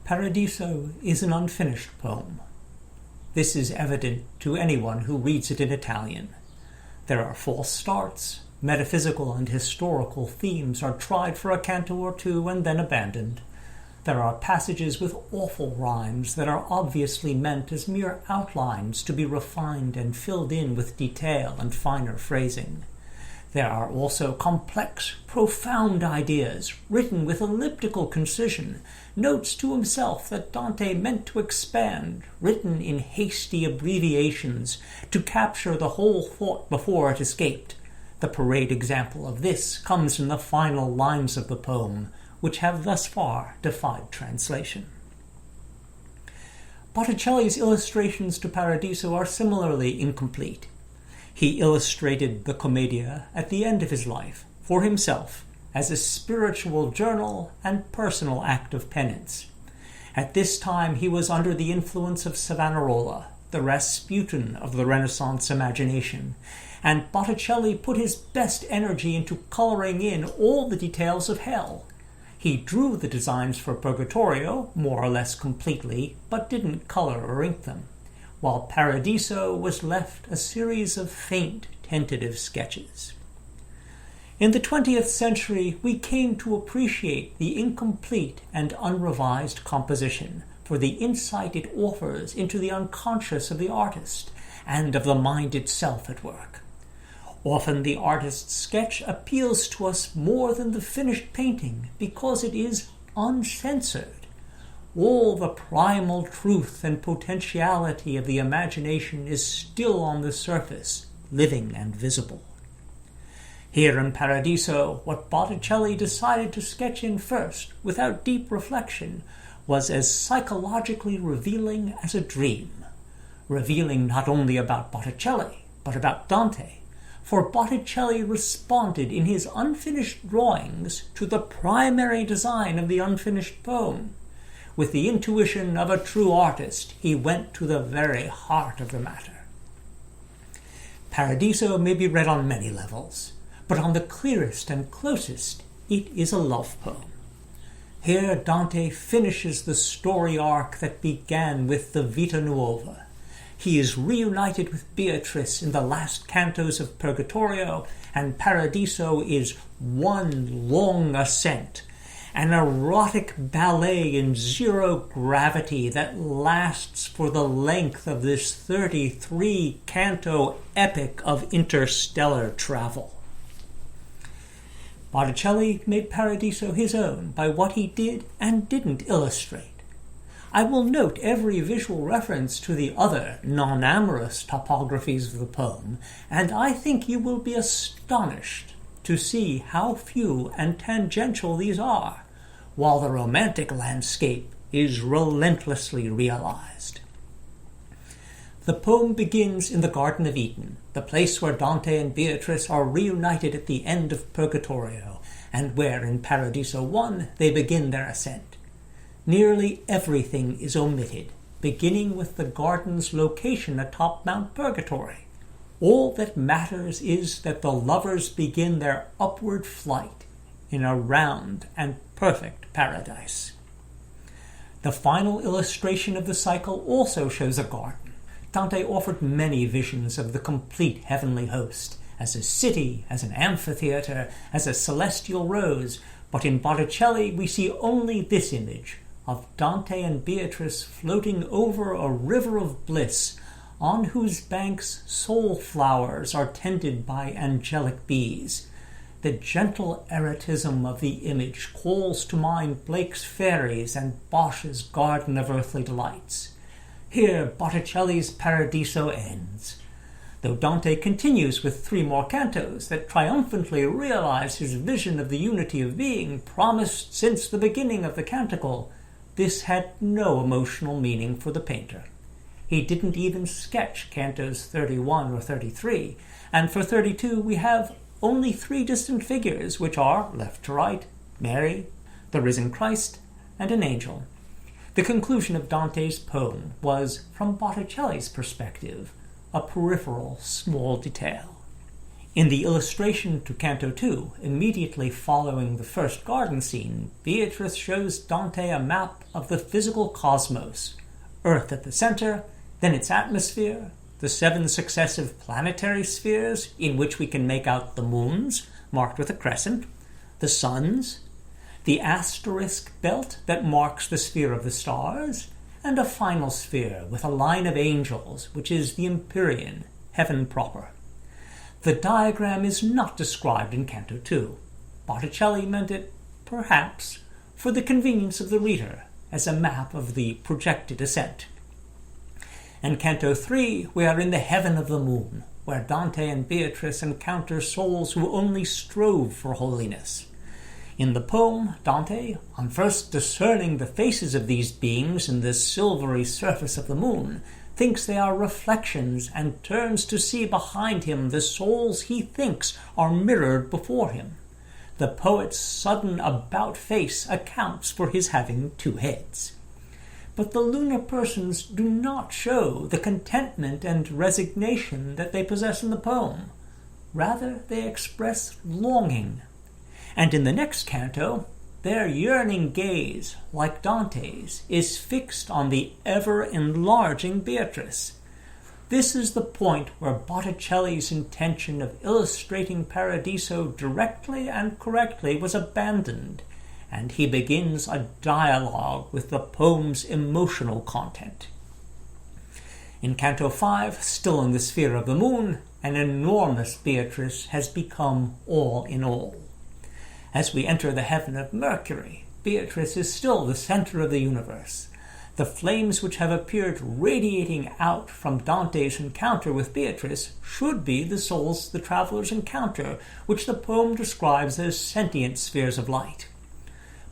Paradiso is an unfinished poem. This is evident to anyone who reads it in Italian. There are false starts. Metaphysical and historical themes are tried for a canto or two and then abandoned. There are passages with awful rhymes that are obviously meant as mere outlines to be refined and filled in with detail and finer phrasing. There are also complex, profound ideas, written with elliptical concision, notes to himself that Dante meant to expand, written in hasty abbreviations to capture the whole thought before it escaped. The parade example of this comes in the final lines of the poem, which have thus far defied translation. Botticelli's illustrations to Paradiso are similarly incomplete. He illustrated the Commedia at the end of his life, for himself, as a spiritual journal and personal act of penance. At this time he was under the influence of Savonarola, the Rasputin of the Renaissance imagination, and Botticelli put his best energy into coloring in all the details of hell. He drew the designs for Purgatorio more or less completely, but didn't color or ink them, while Paradiso was left a series of faint, tentative sketches. In the 20th century, we came to appreciate the incomplete and unrevised composition for the insight it offers into the unconscious of the artist and of the mind itself at work. Often the artist's sketch appeals to us more than the finished painting because it is uncensored. All the primal truth and potentiality of the imagination is still on the surface, living and visible. Here in Paradiso, what Botticelli decided to sketch in first, without deep reflection, was as psychologically revealing as a dream, revealing not only about Botticelli, but about Dante, for Botticelli responded in his unfinished drawings to the primary design of the unfinished poem. With the intuition of a true artist, he went to the very heart of the matter. Paradiso may be read on many levels, but on the clearest and closest, it is a love poem. Here Dante finishes the story arc that began with the Vita Nuova. He is reunited with Beatrice in the last cantos of Purgatorio, and Paradiso is one long ascent, an erotic ballet in zero gravity that lasts for the length of this 33-canto epic of interstellar travel. Botticelli made Paradiso his own by what he did and didn't illustrate. I will note every visual reference to the other non-amorous topographies of the poem, and I think you will be astonished to see how few and tangential these are, while the romantic landscape is relentlessly realized. The poem begins in the Garden of Eden, the place where Dante and Beatrice are reunited at the end of Purgatorio, and where in Paradiso 1 they begin their ascent. Nearly everything is omitted, beginning with the garden's location atop Mount Purgatory. All that matters is that the lovers begin their upward flight in a round and perfect paradise. The final illustration of the cycle also shows a garden. Dante offered many visions of the complete heavenly host, as a city, as an amphitheater, as a celestial rose, but in Botticelli we see only this image of Dante and Beatrice floating over a river of bliss, on whose banks soul flowers are tended by angelic bees. The gentle erotism of the image calls to mind Blake's Fairies and Bosch's Garden of Earthly Delights. Here Botticelli's Paradiso ends, though Dante continues with 3 more cantos that triumphantly realize his vision of the unity of being promised since the beginning of the canticle. This had no emotional meaning for the painter. He didn't even sketch cantos 31 or 33, and for 32 we have only 3 distant figures, which are, left to right, Mary, the risen Christ, and an angel. The conclusion of Dante's poem was, from Botticelli's perspective, a peripheral small detail. In the illustration to Canto 2, immediately following the first garden scene, Beatrice shows Dante a map of the physical cosmos, Earth at the center, then its atmosphere, the 7 successive planetary spheres in which we can make out the moons, marked with a crescent, the suns, the asterisk belt that marks the sphere of the stars, and a final sphere with a line of angels, which is the Empyrean, heaven proper. The diagram is not described in Canto 2. Botticelli meant it, perhaps, for the convenience of the reader, as a map of the projected ascent. In Canto 3, we are in the heaven of the moon, where Dante and Beatrice encounter souls who only strove for holiness. In the poem, Dante, on first discerning the faces of these beings in the silvery surface of the moon, thinks they are reflections and turns to see behind him the souls he thinks are mirrored before him. The poet's sudden about-face accounts for his having 2 heads. But the lunar persons do not show the contentment and resignation that they possess in the poem. Rather, they express longing. And in the next canto, their yearning gaze, like Dante's, is fixed on the ever-enlarging Beatrice. This is the point where Botticelli's intention of illustrating Paradiso directly and correctly was abandoned, and he begins a dialogue with the poem's emotional content. In Canto 5, still in the sphere of the moon, an enormous Beatrice has become all in all. As we enter the heaven of Mercury, Beatrice is still the center of the universe. The flames which have appeared radiating out from Dante's encounter with Beatrice should be the souls the travelers encounter, which the poem describes as sentient spheres of light.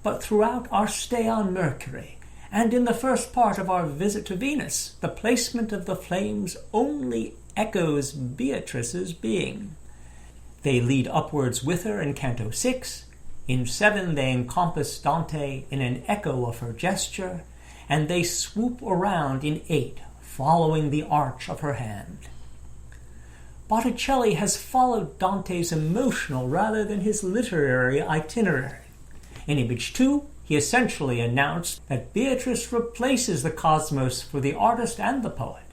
But throughout our stay on Mercury, and in the first part of our visit to Venus, the placement of the flames only echoes Beatrice's being. They lead upwards with her in Canto 6. In 7, they encompass Dante in an echo of her gesture, and they swoop around in 8, following the arch of her hand. Botticelli has followed Dante's emotional rather than his literary itinerary. In Image 2, he essentially announced that Beatrice replaces the cosmos for the artist and the poet.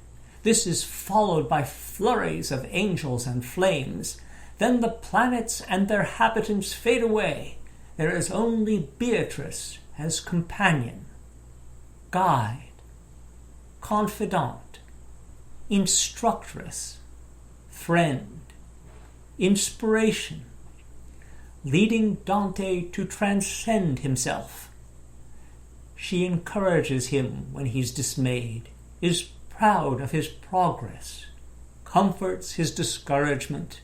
This is followed by flurries of angels and flames. Then the planets and their habitants fade away. There is only Beatrice as companion, guide, confidant, instructress, friend, inspiration, leading Dante to transcend himself. She encourages him when he's dismayed, is proud of his progress, comforts his discouragement,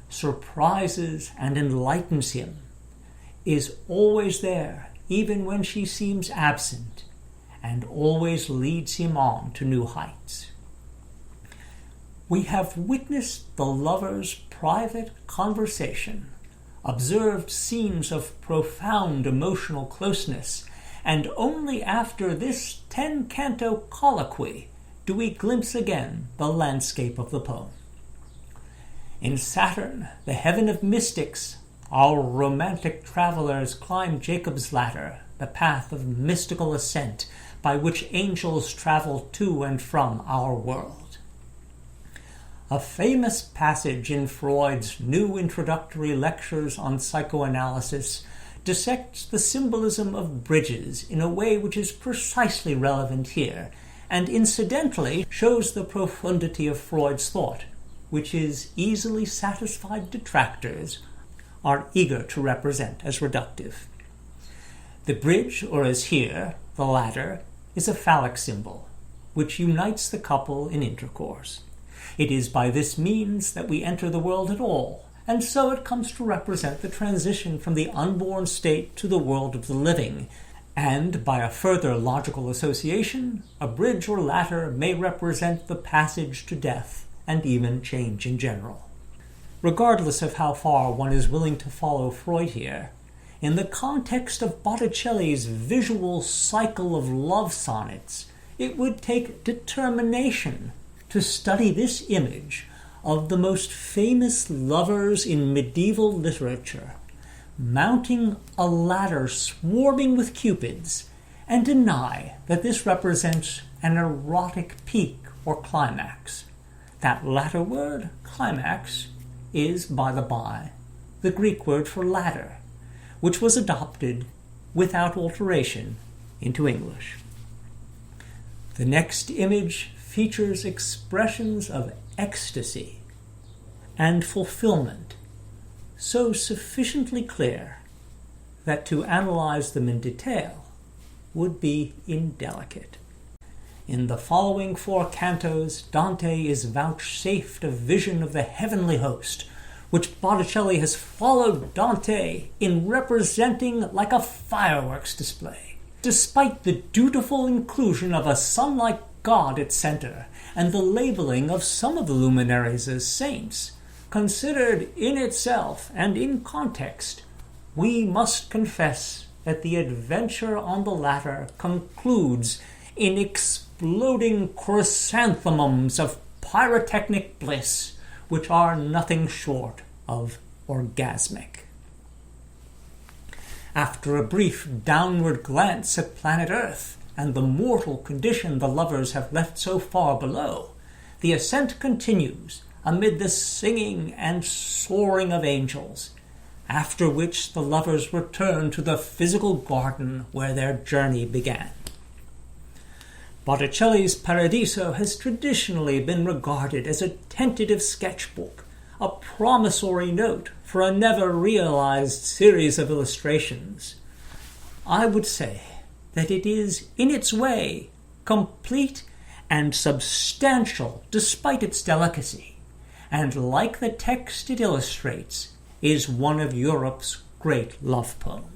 surprises and enlightens him, is always there even when she seems absent, and always leads him on to new heights. We have witnessed the lovers' private conversation, observed scenes of profound emotional closeness, and only after this 10-canto colloquy do we glimpse again the landscape of the poem. In Saturn, the heaven of mystics, our romantic travelers climb Jacob's ladder, the path of mystical ascent by which angels travel to and from our world. A famous passage in Freud's new introductory lectures on psychoanalysis dissects the symbolism of bridges in a way which is precisely relevant here, and incidentally shows the profundity of Freud's thought, which his easily satisfied detractors are eager to represent as reductive. The bridge, or as here, the ladder, is a phallic symbol, which unites the couple in intercourse. It is by this means that we enter the world at all, and so it comes to represent the transition from the unborn state to the world of the living, and by a further logical association, a bridge or ladder may represent the passage to death and even change in general. Regardless of how far one is willing to follow Freud here, in the context of Botticelli's visual cycle of love sonnets, it would take determination to study this image of the most famous lovers in medieval literature, mounting a ladder swarming with cupids, and deny that this represents an erotic peak or climax. That latter word, climax, is, by the by, the Greek word for ladder, which was adopted without alteration into English. The next image features expressions of ecstasy and fulfillment, so sufficiently clear that to analyze them in detail would be indelicate. In the following 4 cantos, Dante is vouchsafed a vision of the heavenly host, which Botticelli has followed Dante in representing like a fireworks display. Despite the dutiful inclusion of a sun-like god at center and the labeling of some of the luminaries as saints, considered in itself and in context, we must confess that the adventure on the latter concludes in exploding chrysanthemums of pyrotechnic bliss, which are nothing short of orgasmic. After a brief downward glance at planet Earth and the mortal condition the lovers have left so far below, the ascent continues amid the singing and soaring of angels, after which the lovers return to the physical garden where their journey began. Botticelli's Paradiso has traditionally been regarded as a tentative sketchbook, a promissory note for a never-realized series of illustrations. I would say that it is, in its way, complete and substantial despite its delicacy, and like the text it illustrates, is one of Europe's great love poems.